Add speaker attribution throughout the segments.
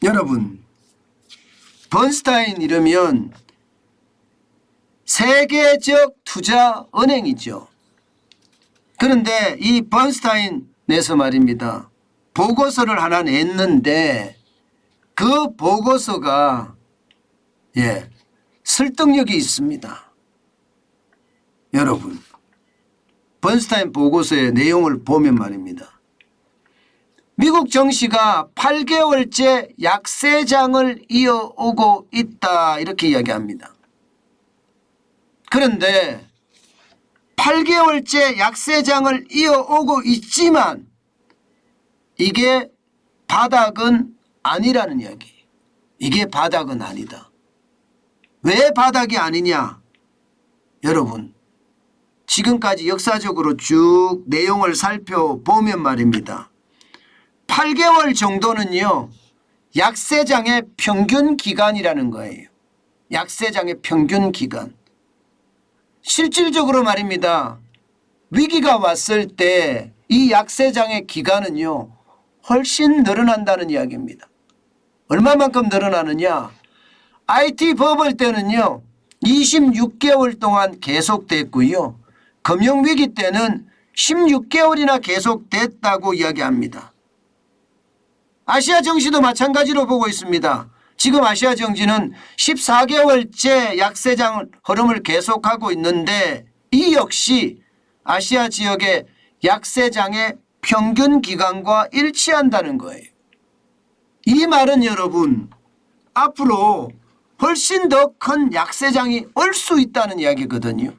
Speaker 1: 여러분, 번스타인 이러면 세계적 투자 은행이죠. 그런데 이 번스타인에서 말입니다, 보고서를 하나 냈는데 그 보고서가 설득력이 있습니다. 여러분, 번스타인 보고서의 내용을 보면 말입니다, 미국 정시가 8개월째 약세장을 이어오고 있다 이렇게 이야기합니다. 그런데 8개월째 약세장을 이어오고 있지만 이게 바닥은 아니라는 이야기. 이게 바닥은 아니다. 왜 바닥이 아니냐? 여러분, 지금까지 역사적으로 쭉 내용을 살펴보면 말입니다, 8개월 정도는요 약세장의 평균 기간이라는 거예요. 약세장의 평균 기간. 실질적으로 말입니다, 위기가 왔을 때 이 약세장의 기간은요 훨씬 늘어난다는 이야기입니다. 얼마만큼 늘어나느냐? IT 버블 때는요 26개월 동안 계속됐고요, 금융위기 때는 16개월이나 계속됐다고 이야기합니다. 아시아 정시도 마찬가지로 보고 있습니다. 지금 아시아 정시는 14개월째 약세장 흐름을 계속하고 있는데 이 역시 아시아 지역의 약세장의 평균 기간과 일치한다는 거예요. 이 말은 여러분, 앞으로 훨씬 더 큰 약세장이 올 수 있다는 이야기거든요.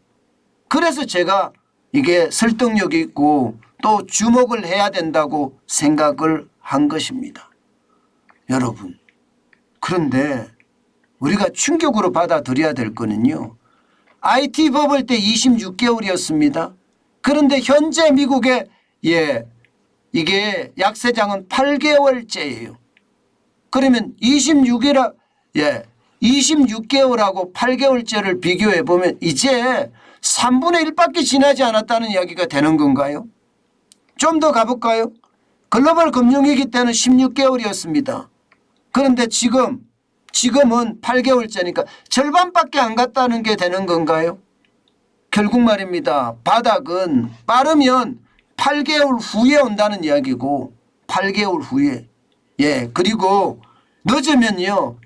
Speaker 1: 그래서 제가 이게 설득력이 있고 또 주목을 해야 된다고 생각을 한 것입니다. 여러분, 그런데 우리가 충격으로 받아들여야 될 거는요, IT 버블 때 26개월이었습니다. 그런데 현재 미국의 이게 약세장은 8개월째예요. 그러면 26개월하고 8개월째를 비교해 보면 이제 3분의 1밖에 지나지 않았다는 이야기가 되는 건가요? 좀 더 가볼까요? 글로벌 금융위기 때는 16개월이었습니다. 그런데 지금은 8개월째니까 절반밖에 안 갔다는 게 되는 건가요? 결국 말입니다, 바닥은 빠르면 8개월 후에 온다는 이야기고, 8개월 후에, 그리고 늦으면요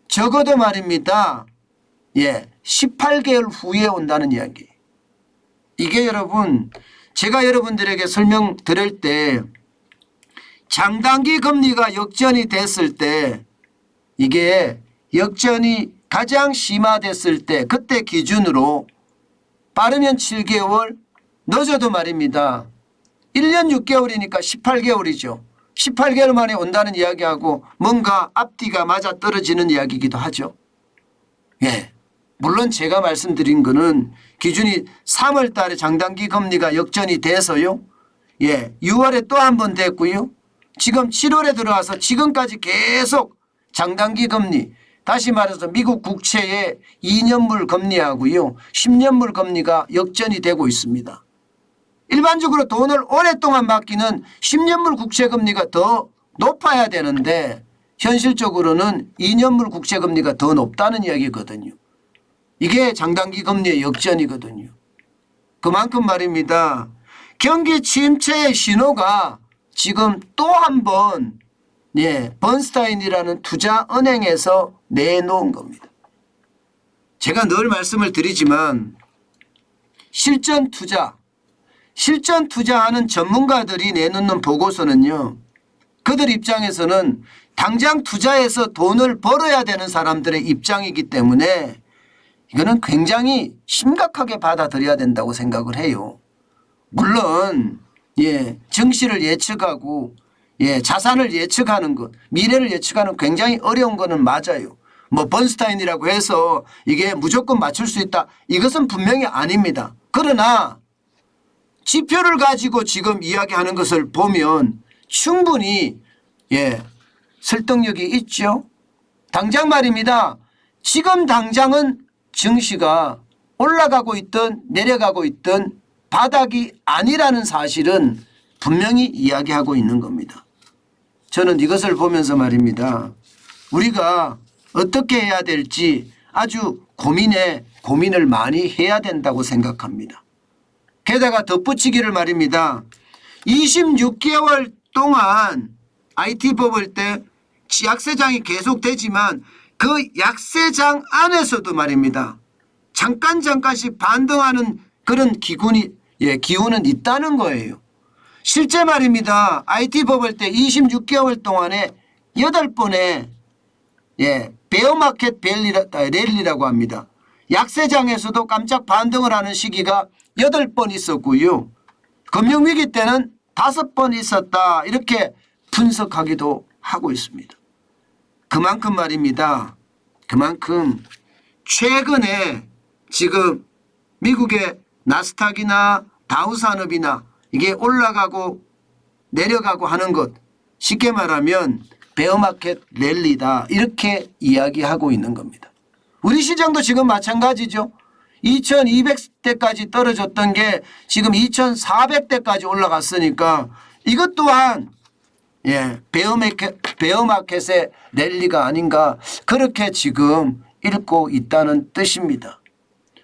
Speaker 1: 적어도 말입니다 18개월 후에 온다는 이야기. 이게 여러분, 제가 여러분들에게 설명드릴 때 장단기 금리가 역전이 됐을 때, 이게 역전이 가장 심화됐을 때 그때 기준으로 빠르면 7개월, 늦어도 말입니다 1년 6개월이니까 18개월이죠. 18개월 만에 온다는 이야기하고 뭔가 앞뒤가 맞아떨어지는 이야기이기도 하죠. 물론 제가 말씀드린 거는 기준이 3월 달에 장단기 금리가 역전이 돼서요, 6월에 또 한 번 됐고요, 지금 7월에 들어와서 지금까지 계속 장단기 금리, 다시 말해서 미국 국채의 2년물 금리하고요 10년물 금리가 역전이 되고 있습니다. 일반적으로 돈을 오랫동안 맡기는 10년물 국채 금리가 더 높아야 되는데 현실적으로는 2년물 국채 금리가 더 높다는 이야기거든요. 이게 장단기 금리의 역전이거든요. 그만큼 말입니다, 경기 침체의 신호가 지금 또 한 번 번스타인이라는 투자은행에서 내놓은 겁니다. 제가 늘 말씀을 드리지만 실전 투자하는 전문가들이 내놓는 보고서는요, 그들 입장에서는 당장 투자해서 돈을 벌어야 되는 사람들의 입장이기 때문에 이거는 굉장히 심각하게 받아들여야 된다고 생각을 해요. 물론 정시를 예측하고 자산을 예측하는 것, 미래를 예측하는 굉장히 어려운 거는 맞아요. 뭐 번스타인이라고 해서 이게 무조건 맞출 수 있다, 이것은 분명히 아닙니다. 그러나 지표를 가지고 지금 이야기하는 것을 보면 충분히 설득력이 있죠. 당장 말입니다, 지금 당장은 증시가 올라가고 있든 내려가고 있든 바닥이 아니라는 사실은 분명히 이야기하고 있는 겁니다. 저는 이것을 보면서 말입니다, 우리가 어떻게 해야 될지 아주 고민을 많이 해야 된다고 생각합니다. 게다가 덧붙이기를 말입니다. 26개월 동안 IT 법을 때 약세장이 계속되지만 그 약세장 안에서도 말입니다. 잠깐씩 반등하는 그런 기운은 있다는 거예요. 실제 말입니다. IT 법을 때 26개월 동안에 8번의 베어마켓 랠리라고 합니다. 약세장에서도 깜짝 반등을 하는 시기가 8번 있었고요. 금융위기 때는 5번 있었다. 이렇게 분석하기도 하고 있습니다. 그만큼 말입니다. 그만큼 최근에 지금 미국의 나스닥이나 다우산업이나 이게 올라가고 내려가고 하는 것 쉽게 말하면 베어마켓 랠리다 이렇게 이야기하고 있는 겁니다. 우리 시장도 지금 마찬가지죠. 2200대까지 떨어졌던 게 지금 2400대까지 올라갔으니까 이것 또한 베어마켓의 랠리가 아닌가 그렇게 지금 읽고 있다는 뜻입니다.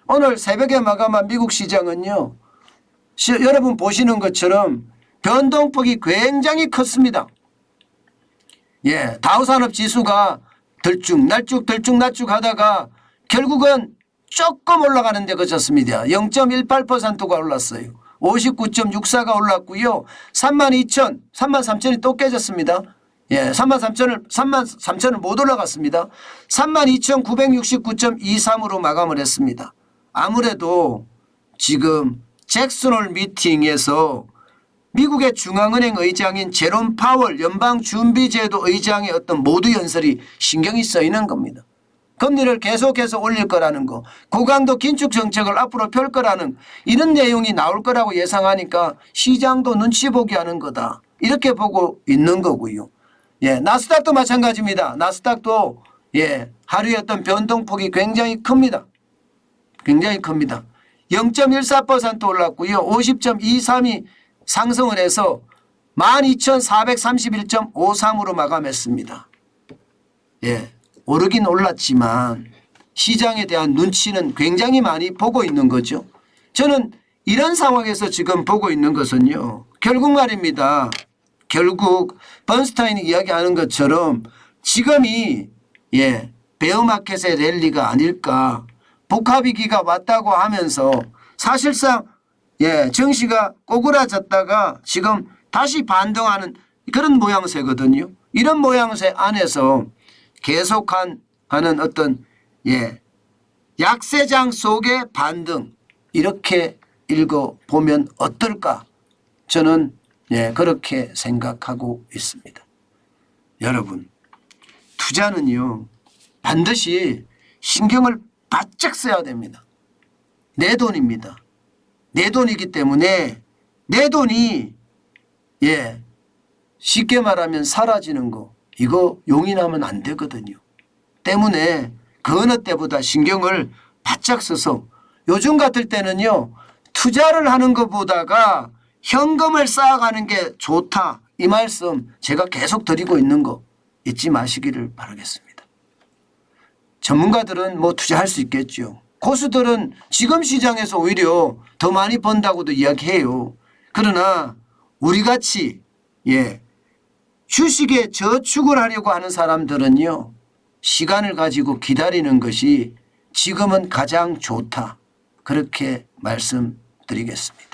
Speaker 1: 오늘 새벽에 마감한 미국 시장은요. 여러분 보시는 것처럼 변동폭이 굉장히 컸습니다. 다우산업 지수가 들쭉날쭉 하다가 결국은 조금 올라가는 데 그쳤습니다. 0.18%가 올랐어요. 59.64가 올랐고요. 33,000이 또 깨졌습니다. 33,000을 못 올라갔습니다. 32,969.23으로 마감을 했습니다. 아무래도 지금 잭슨홀 미팅에서 미국의 중앙은행 의장인 제롬 파월 연방준비제도 의장의 어떤 모두 연설이 신경이 쓰이는 겁니다. 금리를 계속해서 올릴 거라는 거, 고강도 긴축 정책을 앞으로 펼 거라는 이런 내용이 나올 거라고 예상하니까 시장도 눈치 보기 하는 거다. 이렇게 보고 있는 거고요. 나스닥도 마찬가지입니다. 나스닥도 하루에 어떤 변동폭이 굉장히 큽니다. 굉장히 큽니다. 0.14% 올랐고요. 50.23이 상승을 해서 12,431.53으로 마감했습니다. 오르긴 올랐지만 시장에 대한 눈치는 굉장히 많이 보고 있는 거죠. 저는 이런 상황에서 지금 보고 있는 것은요. 결국 말입니다. 결국 번스타인이 이야기하는 것처럼 지금이 베어마켓의 랠리가 아닐까. 복합위기가 왔다고 하면서 사실상 증시가 꼬그라졌다가 지금 다시 반등하는 그런 모양새거든요. 이런 모양새 안에서 계속하는 어떤 약세장 속의 반등 이렇게 읽어보면 어떨까 저는 그렇게 생각하고 있습니다. 여러분 투자는요 반드시 신경을 바짝 써야 됩니다. 내 돈입니다. 내 돈이기 때문에 내 돈이 쉽게 말하면 사라지는 거 이거 용인하면 안 되거든요. 때문에 그 어느 때보다 신경을 바짝 써서 요즘 같을 때는요. 투자를 하는 것보다가 현금을 쌓아가는 게 좋다. 이 말씀 제가 계속 드리고 있는 거 잊지 마시기를 바라겠습니다. 전문가들은 뭐 투자할 수 있겠죠. 고수들은 지금 시장에서 오히려 더 많이 번다고도 이야기해요. 그러나 우리같이 주식에 저축을 하려고 하는 사람들은요. 시간을 가지고 기다리는 것이 지금은 가장 좋다. 그렇게 말씀드리겠습니다.